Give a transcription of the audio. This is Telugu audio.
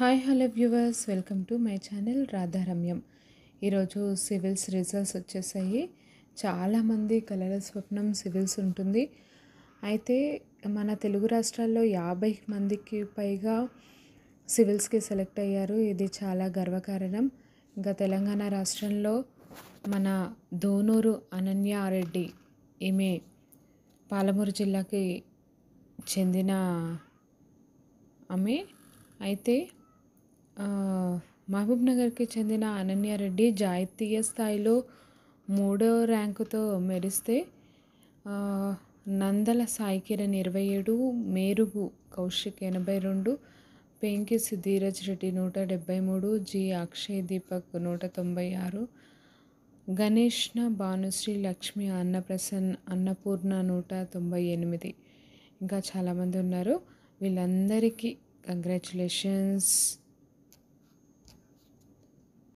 Hi hello viewers, welcome to my channel Radharamyam. ఈరోజు సివిల్స్ రిజల్ట్స్ వచ్చేసాయి. చాలామంది కలల స్వప్నం సివిల్స్ ఉంటుంది. అయితే మన తెలుగు రాష్ట్రాల్లో 50 మందికి పైగా సివిల్స్కి సెలెక్ట్ అయ్యారు. ఇది చాలా గర్వకారణం. ఇంకా తెలంగాణ రాష్ట్రంలో మన దోనూరు అనన్యారెడ్డి, ఈమె పాలమూరు జిల్లాకి చెందిన ఆమె. అయితే మహబూబ్ నగర్కి చెందిన అనన్యారెడ్డి జాతీయ స్థాయిలో 3వ ర్యాంకుతో మెరిస్తే, నందల సాయి కిరణ్ 27, మేరుగు కౌశిక్ 82, పెంకిసి ధీరజ్ రెడ్డి 173, జి అక్షయ్ దీపక్ 196, గణేష్న భానుశ్రీ లక్ష్మి అన్నపూర్ణ 198, ఇంకా చాలామంది ఉన్నారు. వీళ్ళందరికీ కంగ్రాచులేషన్స్.